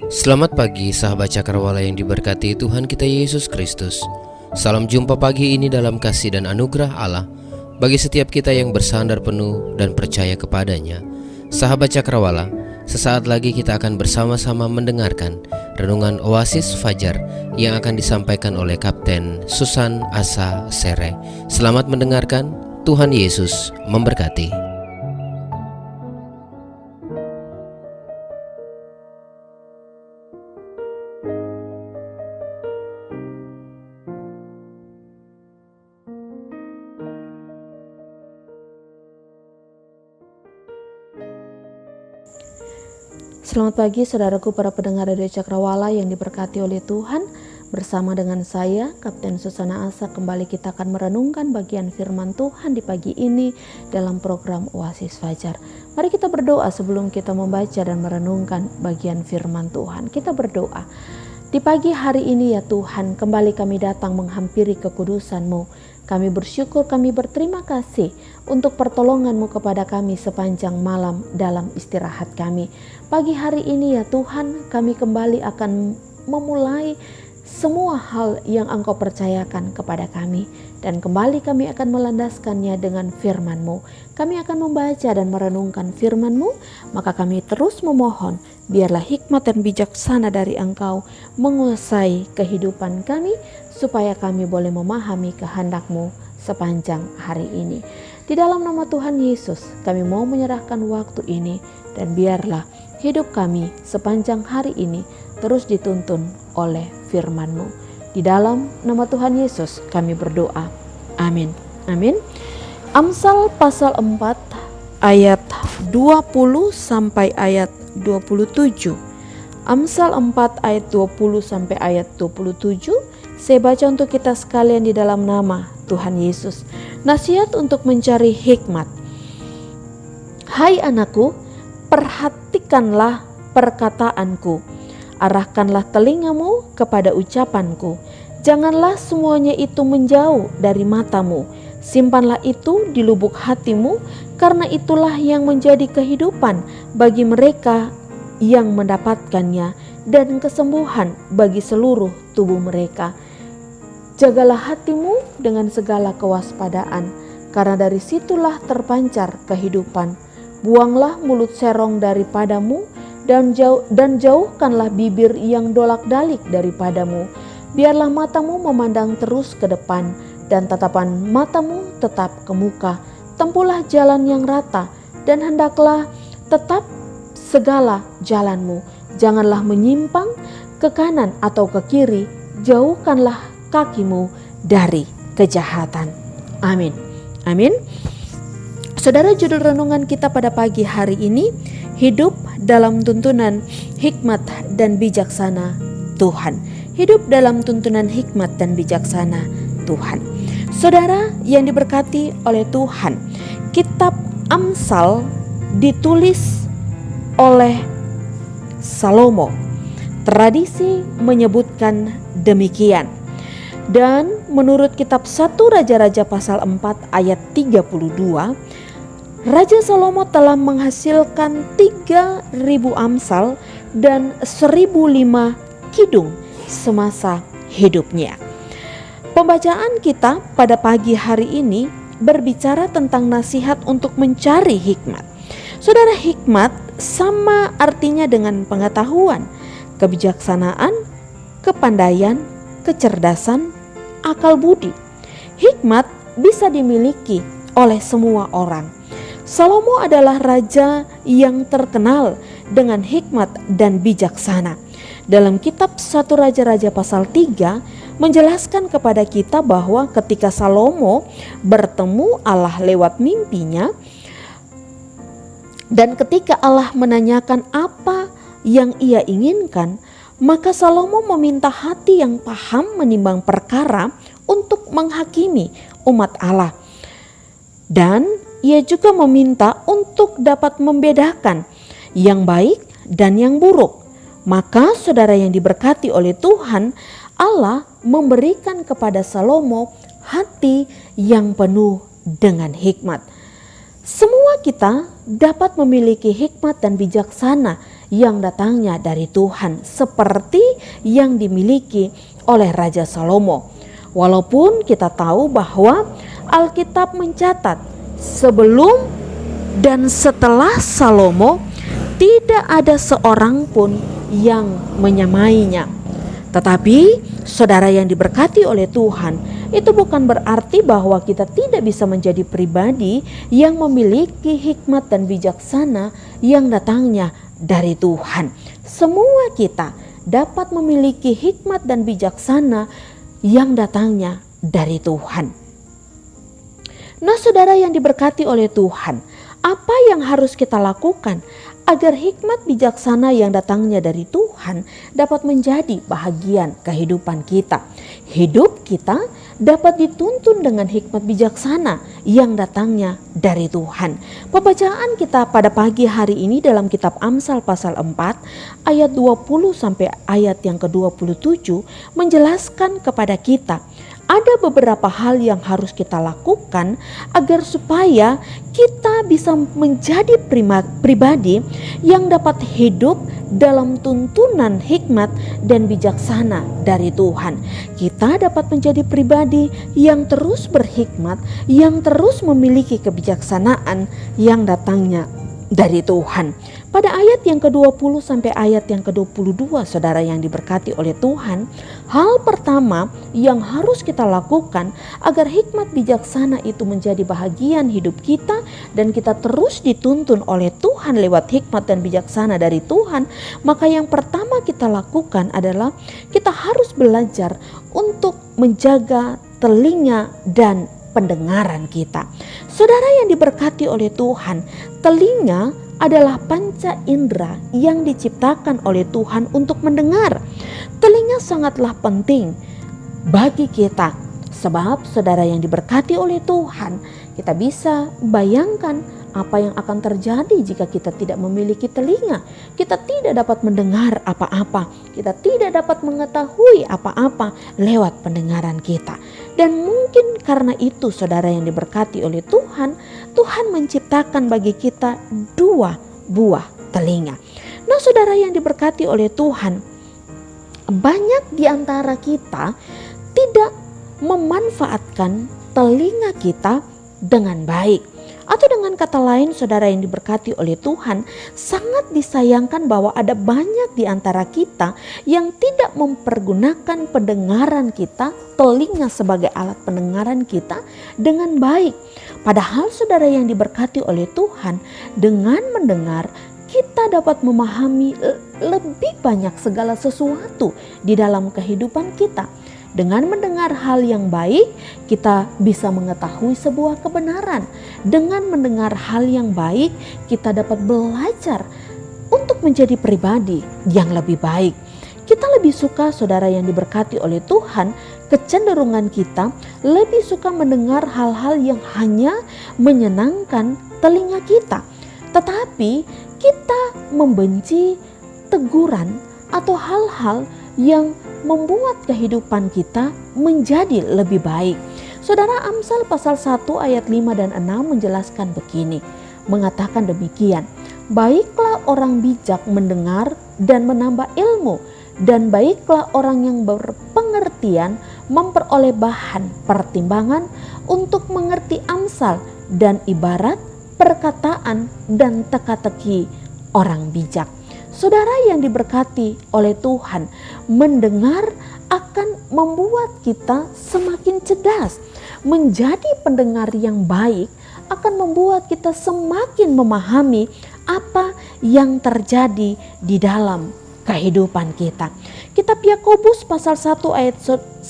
Selamat pagi sahabat Cakrawala yang diberkati Tuhan kita Yesus Kristus. Salam jumpa pagi ini dalam kasih dan anugerah Allah bagi setiap kita yang bersandar penuh dan percaya kepadanya. Sahabat Cakrawala, sesaat lagi kita akan bersama-sama mendengarkan renungan Oasis Fajar yang akan disampaikan oleh Kapten Susan Asa Sere. Selamat mendengarkan, Tuhan Yesus memberkati. Selamat pagi saudaraku para pendengar Radio Cakrawala yang diberkati oleh Tuhan. Bersama dengan saya, Kapten Susana Asa, kembali kita akan merenungkan bagian firman Tuhan di pagi ini dalam program Oasis Fajar. Mari kita berdoa sebelum kita membaca dan merenungkan bagian firman Tuhan. Kita berdoa. Di pagi hari ini ya Tuhan, kembali kami datang menghampiri kekudusan-Mu. Kami bersyukur, kami berterima kasih untuk pertolongan-Mu kepada kami sepanjang malam dalam istirahat kami. Pagi hari ini ya Tuhan, kami kembali akan memulai semua hal yang Engkau percayakan kepada kami. Dan kembali kami akan melandaskannya dengan firman-Mu. Kami akan membaca dan merenungkan firman-Mu, maka kami terus memohon, biarlah hikmat dan bijaksana dari Engkau menguasai kehidupan kami, supaya kami boleh memahami kehendak-Mu sepanjang hari ini. Di dalam nama Tuhan Yesus, kami mau menyerahkan waktu ini, dan biarlah hidup kami sepanjang hari ini terus dituntun oleh firman-Mu. Di dalam nama Tuhan Yesus kami berdoa. Amin. Amin. Amsal pasal 4 ayat 20 sampai ayat 27. Amsal 4 ayat 20 sampai ayat 27. Saya baca untuk kita sekalian di dalam nama Tuhan Yesus. Nasihat untuk mencari hikmat. Hai anakku, perhatikanlah perkataanku. Arahkanlah telingamu kepada ucapanku. Janganlah semuanya itu menjauh dari matamu. Simpanlah itu di lubuk hatimu, karena itulah yang menjadi kehidupan bagi mereka yang mendapatkannya, dan kesembuhan bagi seluruh tubuh mereka. Jagalah hatimu dengan segala kewaspadaan, karena dari situlah terpancar kehidupan. Buanglah mulut serong daripadamu, dan jauhkanlah bibir yang dolak-dalik daripadamu. Biarlah matamu memandang terus ke depan, dan tatapan matamu tetap ke muka. Tempuhlah jalan yang rata, dan hendaklah tetap segala jalanmu. Janganlah menyimpang ke kanan atau ke kiri. Jauhkanlah kakimu dari kejahatan. Amin. Amin. Saudara, judul renungan kita pada pagi hari ini, hidup dalam tuntunan hikmat dan bijaksana Tuhan. Hidup dalam tuntunan hikmat dan bijaksana Tuhan. Saudara yang diberkati oleh Tuhan, kitab Amsal ditulis oleh Salomo. Tradisi menyebutkan demikian. Dan menurut kitab 1 Raja-Raja pasal 4 ayat 32, Raja Salomo telah menghasilkan 3.000 amsal dan 1.005 kidung semasa hidupnya. Pembacaan kita pada pagi hari ini berbicara tentang nasihat untuk mencari hikmat. Saudara, hikmat sama artinya dengan pengetahuan, kebijaksanaan, kepandaian, kecerdasan, akal budi. Hikmat bisa dimiliki oleh semua orang. Salomo adalah raja yang terkenal dengan hikmat dan bijaksana. Dalam kitab 1 Raja-Raja pasal 3 menjelaskan kepada kita bahwa ketika Salomo bertemu Allah lewat mimpinya, dan ketika Allah menanyakan apa yang ia inginkan, maka Salomo meminta hati yang paham menimbang perkara untuk menghakimi umat Allah. Dan ia juga meminta untuk dapat membedakan yang baik dan yang buruk. Maka saudara yang diberkati oleh Tuhan, Allah memberikan kepada Salomo hati yang penuh dengan hikmat. Semua kita dapat memiliki hikmat dan bijaksana yang datangnya dari Tuhan seperti yang dimiliki oleh Raja Salomo. Walaupun kita tahu bahwa Alkitab mencatat sebelum dan setelah Salomo tidak ada seorang pun yang menyamainya. Tetapi saudara yang diberkati oleh Tuhan, itu bukan berarti bahwa kita tidak bisa menjadi pribadi yang memiliki hikmat dan bijaksana yang datangnya dari Tuhan. Semua kita dapat memiliki hikmat dan bijaksana yang datangnya dari Tuhan. Nah, saudara yang diberkati oleh Tuhan, apa yang harus kita lakukan agar hikmat bijaksana yang datangnya dari Tuhan dapat menjadi bahagian kehidupan kita? Hidup kita dapat dituntun dengan hikmat bijaksana yang datangnya dari Tuhan. Pembacaan kita pada pagi hari ini dalam kitab Amsal pasal 4 ayat 20 sampai ayat yang ke-27 menjelaskan kepada kita ada beberapa hal yang harus kita lakukan agar supaya kita bisa menjadi pribadi yang dapat hidup dalam tuntunan hikmat dan bijaksana dari Tuhan. Kita dapat menjadi pribadi yang terus berhikmat, yang terus memiliki kebijaksanaan yang datangnya dari Tuhan. Pada ayat yang ke-20 sampai ayat yang ke-22, saudara yang diberkati oleh Tuhan, hal pertama yang harus kita lakukan agar hikmat bijaksana itu menjadi bahagian hidup kita dan kita terus dituntun oleh Tuhan lewat hikmat dan bijaksana dari Tuhan, maka yang pertama kita lakukan adalah kita harus belajar untuk menjaga telinga dan pendengaran kita. Saudara yang diberkati oleh Tuhan, telinga adalah panca indera yang diciptakan oleh Tuhan untuk mendengar. Telinga sangatlah penting bagi kita, sebab saudara yang diberkati oleh Tuhan, kita bisa bayangkan apa yang akan terjadi jika kita tidak memiliki telinga. Kita tidak dapat mendengar apa-apa, kita tidak dapat mengetahui apa-apa lewat pendengaran kita. Dan mungkin karena itu saudara yang diberkati oleh Tuhan, Tuhan menciptakan bagi kita 2 buah telinga. Nah, saudara yang diberkati oleh Tuhan, banyak di antara kita tidak memanfaatkan telinga kita dengan baik. Atau dengan kata lain, saudara yang diberkati oleh Tuhan, sangat disayangkan bahwa ada banyak di antara kita yang tidak mempergunakan pendengaran kita, telinga sebagai alat pendengaran kita dengan baik. Padahal saudara yang diberkati oleh Tuhan, dengan mendengar kita dapat memahami lebih banyak segala sesuatu di dalam kehidupan kita. Dengan mendengar hal yang baik, kita bisa mengetahui sebuah kebenaran. Dengan mendengar hal yang baik, kita dapat belajar untuk menjadi pribadi yang lebih baik. Kita lebih suka, saudara yang diberkati oleh Tuhan, kecenderungan kita lebih suka mendengar hal-hal yang hanya menyenangkan telinga kita. Tetapi kita membenci teguran atau hal-hal yang membuat kehidupan kita menjadi lebih baik. Saudara, Amsal pasal 1 ayat 5 dan 6 menjelaskan begini, mengatakan demikian: baiklah orang bijak mendengar dan menambah ilmu, dan baiklah orang yang berpengertian memperoleh bahan pertimbangan untuk mengerti amsal dan ibarat perkataan dan teka-teki orang bijak. Saudara yang diberkati oleh Tuhan, mendengar akan membuat kita semakin cerdas. Menjadi pendengar yang baik akan membuat kita semakin memahami apa yang terjadi di dalam kehidupan kita. Kitab Yakobus pasal 1 ayat 19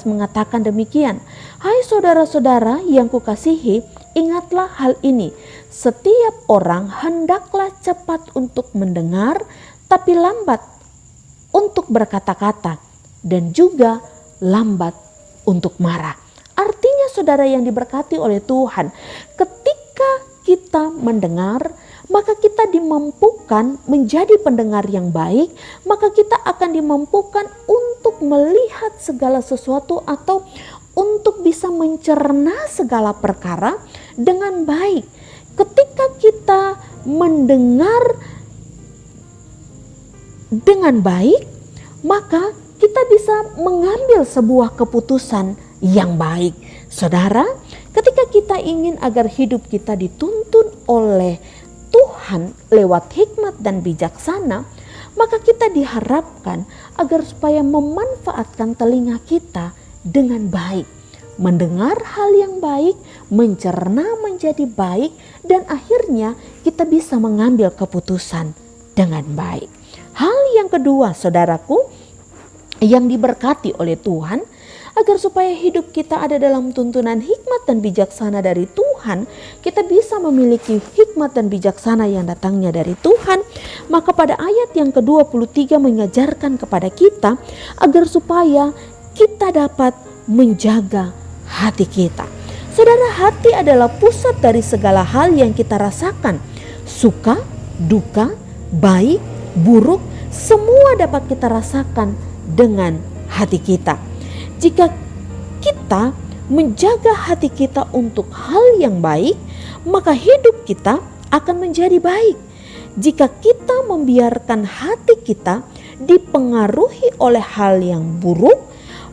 mengatakan demikian: hai saudara-saudara yang kukasihi, ingatlah hal ini, setiap orang hendaklah cepat untuk mendengar, tapi lambat untuk berkata-kata, dan juga lambat untuk marah. Artinya saudara yang diberkati oleh Tuhan, ketika kita mendengar, maka kita dimampukan menjadi pendengar yang baik, maka kita akan dimampukan untuk melihat segala sesuatu atau untuk bisa mencerna segala perkara dengan baik. Ketika kita mendengar dengan baik, maka kita bisa mengambil sebuah keputusan yang baik. Saudara, ketika kita ingin agar hidup kita dituntun oleh Tuhan lewat hikmat dan bijaksana, maka kita diharapkan agar supaya memanfaatkan telinga kita dengan baik, mendengar hal yang baik, mencerna menjadi baik, dan akhirnya kita bisa mengambil keputusan dengan baik. Hal yang kedua, saudaraku, yang diberkati oleh Tuhan, agar supaya hidup kita ada dalam tuntunan hikmat dan bijaksana dari Tuhan, kita bisa memiliki hikmat dan bijaksana yang datangnya dari Tuhan. Maka pada ayat yang ke-23 mengajarkan kepada kita agar supaya kita dapat menjaga hati kita. Saudara, hati adalah pusat dari segala hal yang kita rasakan. Suka, duka, baik, buruk, semua dapat kita rasakan dengan hati kita. Jika kita menjaga hati kita untuk hal yang baik, maka hidup kita akan menjadi baik. Jika kita membiarkan hati kita dipengaruhi oleh hal yang buruk,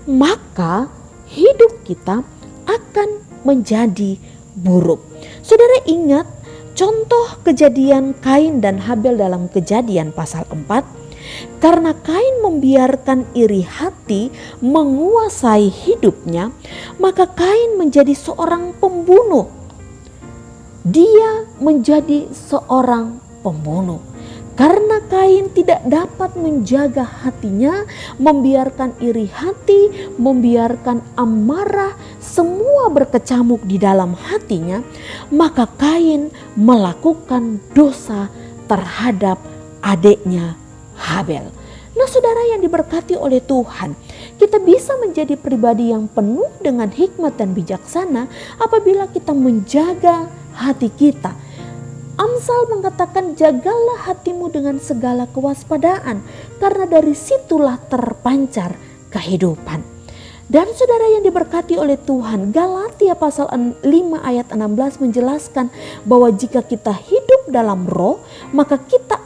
maka hidup kita akan menjadi buruk. Saudara ingat contoh kejadian Kain dan Habel dalam Kejadian pasal 4. Karena Kain membiarkan iri hati menguasai hidupnya, maka Kain menjadi seorang pembunuh. Dia menjadi seorang pembunuh. Karena Kain tidak dapat menjaga hatinya, membiarkan iri hati, membiarkan amarah, semua berkecamuk di dalam hatinya, maka Kain melakukan dosa terhadap adiknya Habel. Nah, saudara yang diberkati oleh Tuhan, kita bisa menjadi pribadi yang penuh dengan hikmat dan bijaksana apabila kita menjaga hati kita. Amsal mengatakan, jagalah hatimu dengan segala kewaspadaan, karena dari situlah terpancar kehidupan. Dan saudara yang diberkati oleh Tuhan, Galatia pasal 5 ayat 16 menjelaskan bahwa jika kita hidup dalam roh, maka kita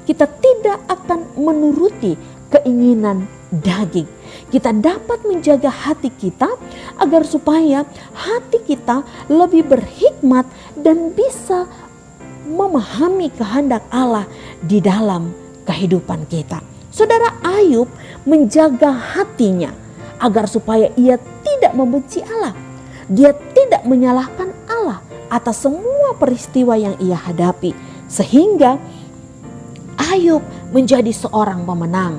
kita tidak akan menuruti keinginan daging. Kita dapat menjaga hati kita agar supaya hati kita lebih berhikmat dan bisa memahami kehendak Allah di dalam kehidupan kita. Saudara, Ayub menjaga hatinya agar supaya ia tidak membenci Allah. Dia tidak menyalahkan Allah atas semua peristiwa yang ia hadapi, sehingga Ayub menjadi seorang pemenang.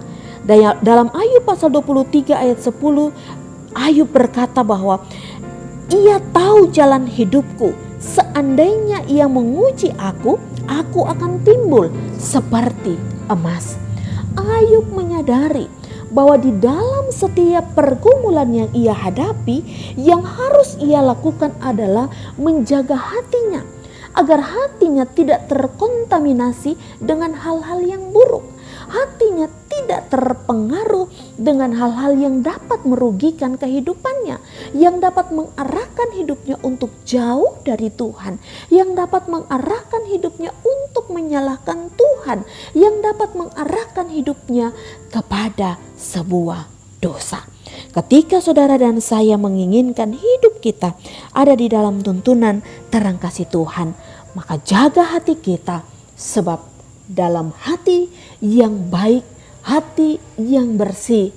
Dalam Ayub pasal 23 ayat 10, Ayub berkata bahwa ia tahu jalan hidupku. Seandainya ia menguji aku akan timbul seperti emas. Ayub menyadari bahwa di dalam setiap pergumulan yang ia hadapi, yang harus ia lakukan adalah menjaga hatinya, agar hatinya tidak terkontaminasi dengan hal-hal yang buruk. Hatinya tidak terpengaruh dengan hal-hal yang dapat merugikan kehidupannya, yang dapat mengarahkan hidupnya untuk jauh dari Tuhan, yang dapat mengarahkan hidupnya untuk menyalahkan Tuhan, yang dapat mengarahkan hidupnya kepada sebuah dosa. Ketika saudara dan saya menginginkan hidup kita ada di dalam tuntunan terang kasih Tuhan, maka jaga hati kita, sebab dalam hati yang baik, hati yang bersih,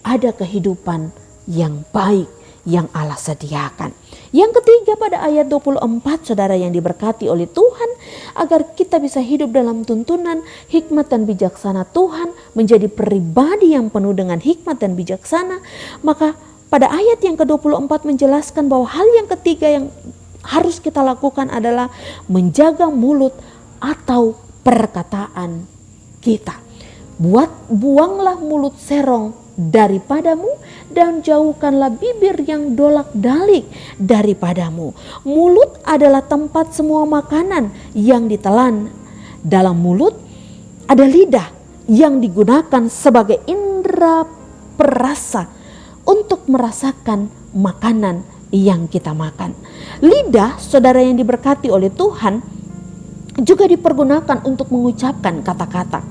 ada kehidupan yang baik yang Allah sediakan. Yang ketiga, pada ayat 24, saudara yang diberkati oleh Tuhan, agar kita bisa hidup dalam tuntunan hikmat dan bijaksana Tuhan, menjadi pribadi yang penuh dengan hikmat dan bijaksana, maka pada ayat yang ke-24 menjelaskan bahwa hal yang ketiga yang harus kita lakukan adalah menjaga mulut atau perkataan kita. Buanglah mulut serong daripadamu dan jauhkanlah bibir yang dolak-dalik daripadamu. Mulut adalah tempat semua makanan yang ditelan. Dalam mulut ada lidah yang digunakan sebagai indera perasa untuk merasakan makanan yang kita makan. Lidah, saudara yang diberkati oleh Tuhan, juga dipergunakan untuk mengucapkan kata-kata.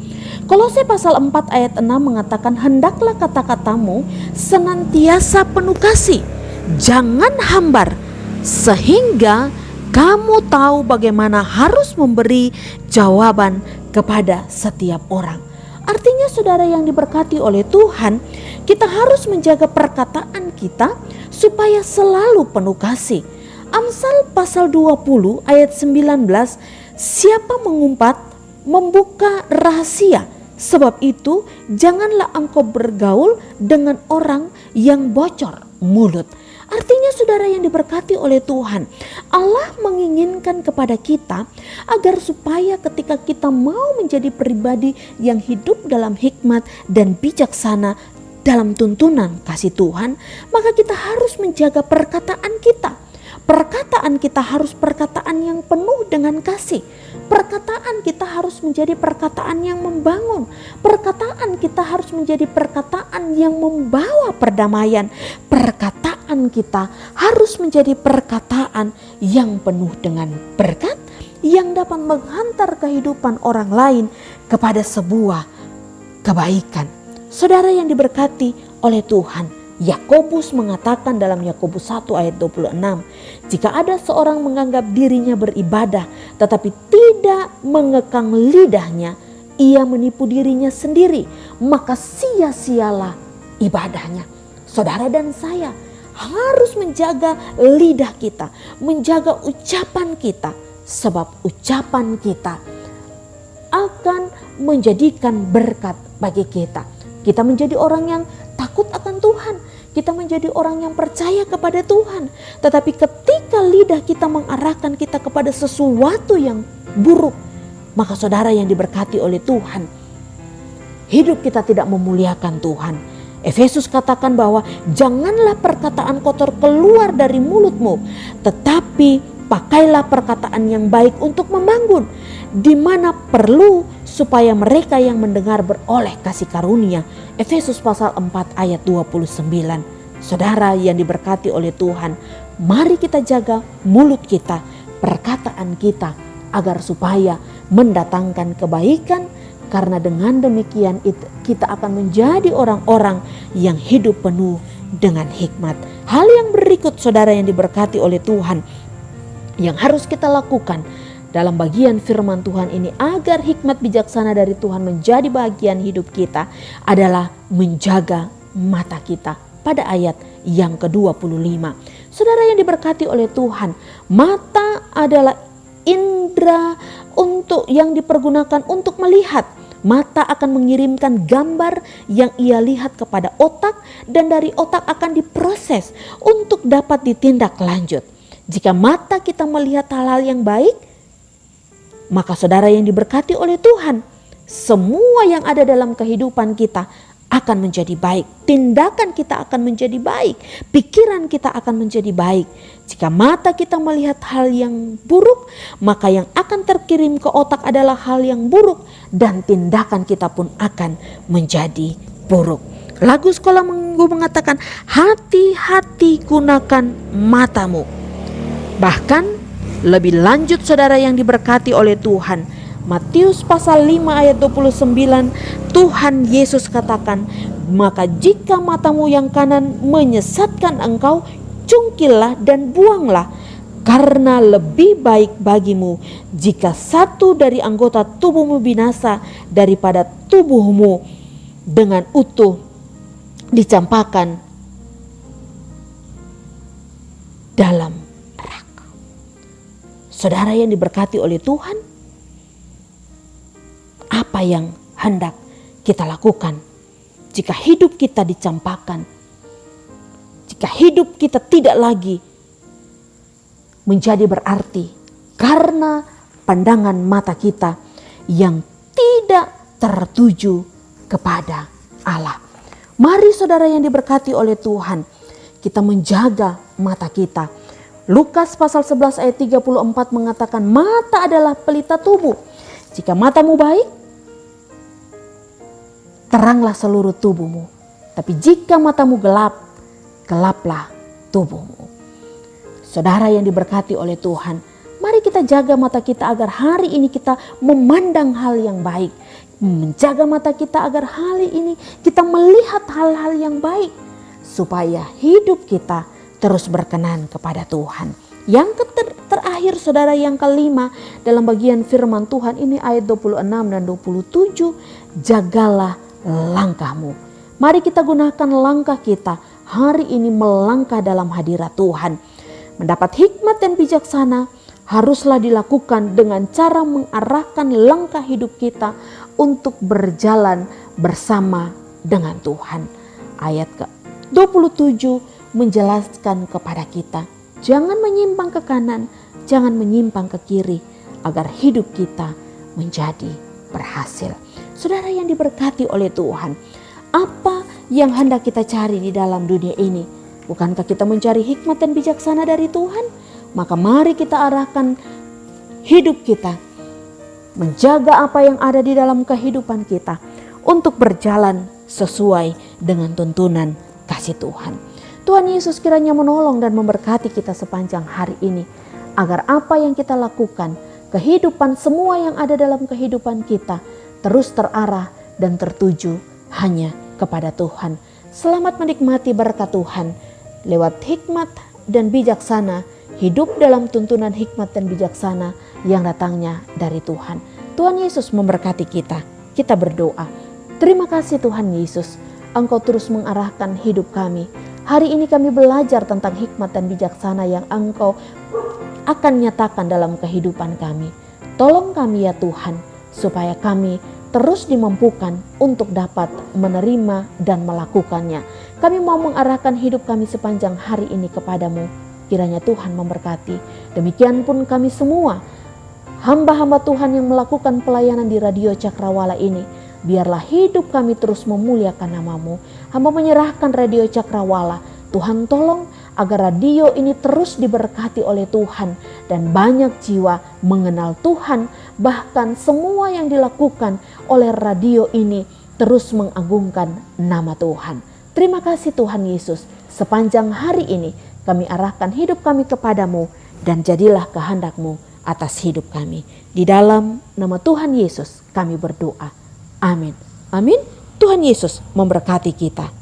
Kolose pasal 4 ayat 6 mengatakan, hendaklah kata-katamu senantiasa penuh kasih, jangan hambar, sehingga kamu tahu bagaimana harus memberi jawaban kepada setiap orang. Artinya saudara yang diberkati oleh Tuhan, kita harus menjaga perkataan kita supaya selalu penuh kasih. Amsal pasal 20 ayat 19, siapa mengumpat membuka rahasia, sebab itu janganlah engkau bergaul dengan orang yang bocor mulut. Artinya saudara yang diberkati oleh Tuhan, Allah menginginkan kepada kita agar supaya ketika kita mau menjadi pribadi yang hidup dalam hikmat dan bijaksana dalam tuntunan kasih Tuhan, maka kita harus menjaga perkataan kita. Perkataan kita harus perkataan yang penuh dengan kasih. Perkataan kita harus menjadi perkataan yang membangun. Perkataan kita harus menjadi perkataan yang membawa perdamaian. Perkataan kita harus menjadi perkataan yang penuh dengan berkat, yang dapat menghantar kehidupan orang lain kepada sebuah kebaikan. Saudara yang diberkati oleh Tuhan, Yakobus mengatakan dalam Yakobus 1 ayat 26, jika ada seorang menganggap dirinya beribadah tetapi tidak mengekang lidahnya, ia menipu dirinya sendiri, maka sia-sialah ibadahnya. Saudara dan saya harus menjaga lidah kita, menjaga ucapan kita, sebab ucapan kita akan menjadikan berkat bagi kita. Kita menjadi orang yang takut akan Tuhan. Kita menjadi orang yang percaya kepada Tuhan. Tetapi ketika lidah kita mengarahkan kita kepada sesuatu yang buruk, maka saudara yang diberkati oleh Tuhan, hidup kita tidak memuliakan Tuhan. Efesus katakan bahwa janganlah perkataan kotor keluar dari mulutmu, tetapi pakailah perkataan yang baik untuk membangun, di mana perlu, supaya mereka yang mendengar beroleh kasih karunia. Efesus pasal 4 ayat 29. Saudara yang diberkati oleh Tuhan, mari kita jaga mulut kita, perkataan kita, agar supaya mendatangkan kebaikan, karena dengan demikian kita akan menjadi orang-orang yang hidup penuh dengan hikmat. Hal yang berikut saudara yang diberkati oleh Tuhan, yang harus kita lakukan dalam bagian firman Tuhan ini agar hikmat bijaksana dari Tuhan menjadi bagian hidup kita adalah menjaga mata kita. Pada ayat yang ke-25, saudara yang diberkati oleh Tuhan, mata adalah indera yang dipergunakan untuk melihat. Mata akan mengirimkan gambar yang ia lihat kepada otak, dan dari otak akan diproses untuk dapat ditindak lanjut. Jika mata kita melihat hal-hal yang baik, maka saudara yang diberkati oleh Tuhan, semua yang ada dalam kehidupan kita akan menjadi baik. Tindakan kita akan menjadi baik. Pikiran kita akan menjadi baik. Jika mata kita melihat hal yang buruk, maka yang akan terkirim ke otak adalah hal yang buruk, dan tindakan kita pun akan menjadi buruk. Lagu Sekolah Minggu mengatakan, hati-hati gunakan matamu. Bahkan lebih lanjut saudara yang diberkati oleh Tuhan, Matius pasal 5 ayat 29, Tuhan Yesus katakan, maka jika matamu yang kanan menyesatkan engkau, cungkillah dan buanglah, karena lebih baik bagimu jika satu dari anggota tubuhmu binasa daripada tubuhmu dengan utuh dicampakkan dalam neraka. Saudara yang diberkati oleh Tuhan, apa yang hendak kita lakukan jika hidup kita dicampakkan, jika hidup kita tidak lagi menjadi berarti karena pandangan mata kita yang tidak tertuju kepada Allah. Mari saudara yang diberkati oleh Tuhan, kita menjaga mata kita. Lukas pasal 11 ayat 34 mengatakan, mata adalah pelita tubuh. Jika matamu baik, teranglah seluruh tubuhmu. Tapi jika matamu gelap, gelaplah tubuhmu. Saudara yang diberkati oleh Tuhan, mari kita kita jaga mata kita agar hari ini kita memandang hal yang baik. Menjaga mata kita agar hari ini kita melihat hal-hal yang baik. Supaya hidup kita terus berkenan kepada Tuhan. Yang terakhir saudara, yang kelima dalam bagian firman Tuhan ini ayat 26 dan 27. Jagalah langkahmu. Mari kita gunakan langkah kita hari ini melangkah dalam hadirat Tuhan. Mendapat hikmat dan bijaksana haruslah dilakukan dengan cara mengarahkan langkah hidup kita untuk berjalan bersama dengan Tuhan. Ayat ke-27 menjelaskan kepada kita, jangan menyimpang ke kanan, jangan menyimpang ke kiri, agar hidup kita menjadi berhasil. Saudara yang diberkati oleh Tuhan, apa yang hendak kita cari di dalam dunia ini? Bukankah kita mencari hikmat dan bijaksana dari Tuhan? Maka mari kita arahkan hidup kita, menjaga apa yang ada di dalam kehidupan kita untuk berjalan sesuai dengan tuntunan kasih Tuhan. Tuhan Yesus kiranya menolong dan memberkati kita sepanjang hari ini, agar apa yang kita lakukan, kehidupan semua yang ada dalam kehidupan kita terus terarah dan tertuju hanya kepada Tuhan. Selamat menikmati berkat Tuhan lewat hikmat dan bijaksana, hidup dalam tuntunan hikmat dan bijaksana yang datangnya dari Tuhan. Tuhan Yesus memberkati kita. Kita berdoa. Terima kasih Tuhan Yesus, Engkau terus mengarahkan hidup kami. Hari ini kami belajar tentang hikmat dan bijaksana yang Engkau akan nyatakan dalam kehidupan kami. Tolong kami ya Tuhan, supaya kami terus dimampukan untuk dapat menerima dan melakukannya. Kami mau mengarahkan hidup kami sepanjang hari ini kepadamu. Kiranya Tuhan memberkati. Demikian pun kami semua, hamba-hamba Tuhan yang melakukan pelayanan di Radio Cakrawala ini. Biarlah hidup kami terus memuliakan nama-Mu. Hamba menyerahkan Radio Cakrawala. Tuhan tolong agar radio ini terus diberkati oleh Tuhan. Dan banyak jiwa mengenal Tuhan. Bahkan semua yang dilakukan oleh radio ini terus mengagungkan nama Tuhan. Terima kasih Tuhan Yesus. Sepanjang hari ini kami arahkan hidup kami kepadamu. Dan jadilah kehendak-Mu atas hidup kami. Di dalam nama Tuhan Yesus kami berdoa. Amin. Amin. Tuhan Yesus memberkati kita.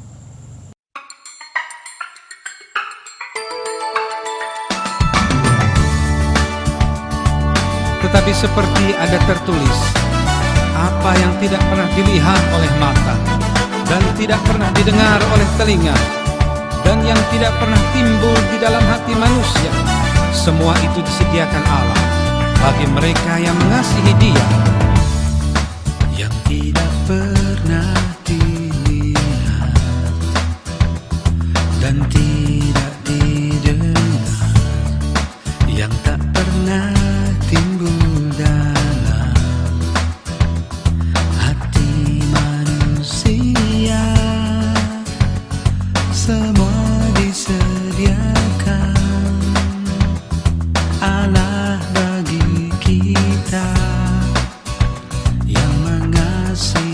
Tetapi seperti ada tertulis, apa yang tidak pernah dilihat oleh mata dan tidak pernah didengar oleh telinga dan yang tidak pernah timbul di dalam hati manusia, semua itu disediakan Allah bagi mereka yang mengasihi Dia. Yang tidak pernah dilihat dan tidak didengar, yang tak pernah timbul dalam hati manusia, semua disediakan Allah bagi kita yang mengasihi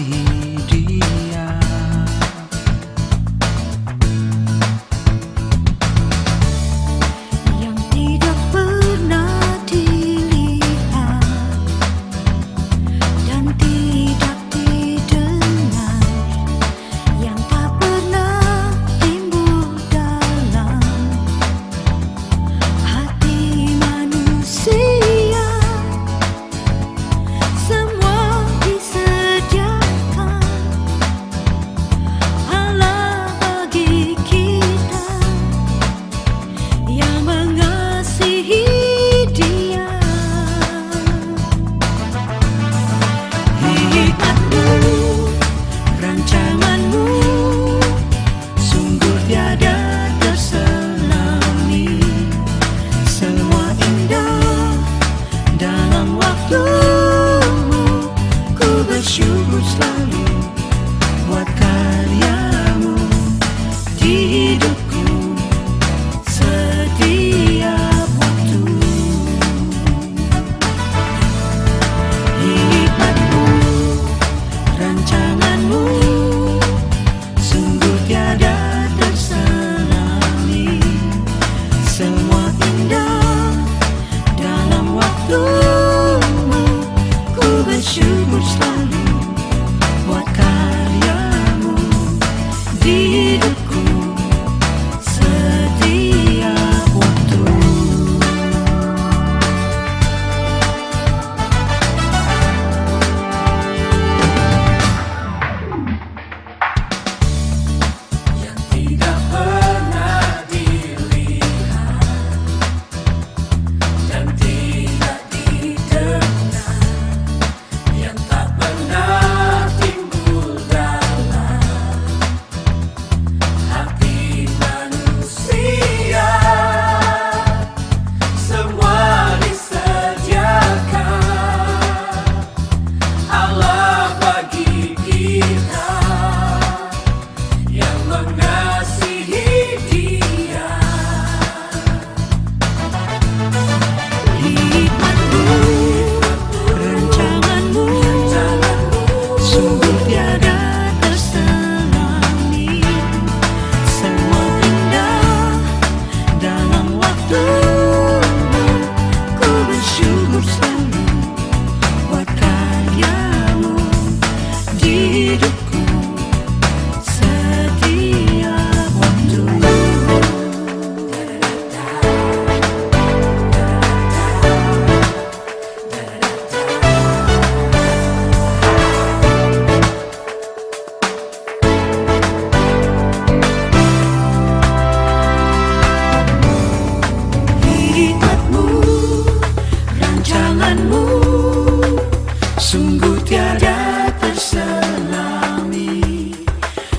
Sungguh tiada terselami,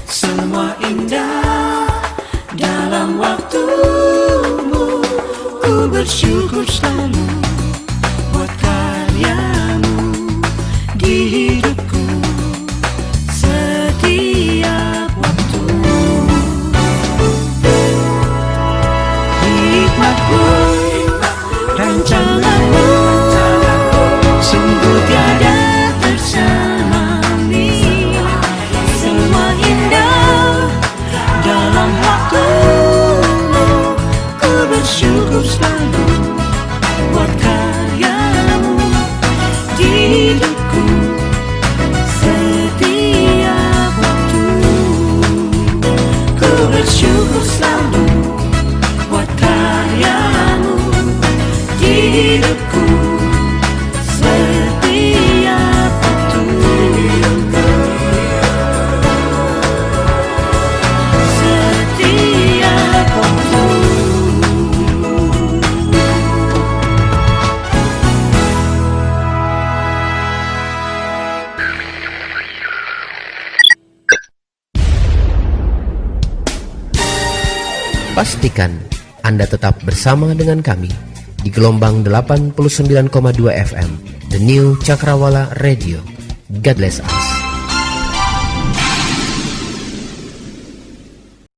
semua indah dalam waktumu. Ku bersyukur selalu buat karyamu di hidupku setiap waktu. Hikmatmu, rancanganmu sungguh tiada terselami, semua indah dalam waktumu. Ku bersyukur selalu buat karyamu di hidupku setiap waktu. Ku bersyukur selalu buat karyamu di hidupku setiap waktu. Setiap waktu. Pastikan Anda tetap bersama dengan kami di gelombang 89,2 FM The New Cakrawala Radio. God bless us.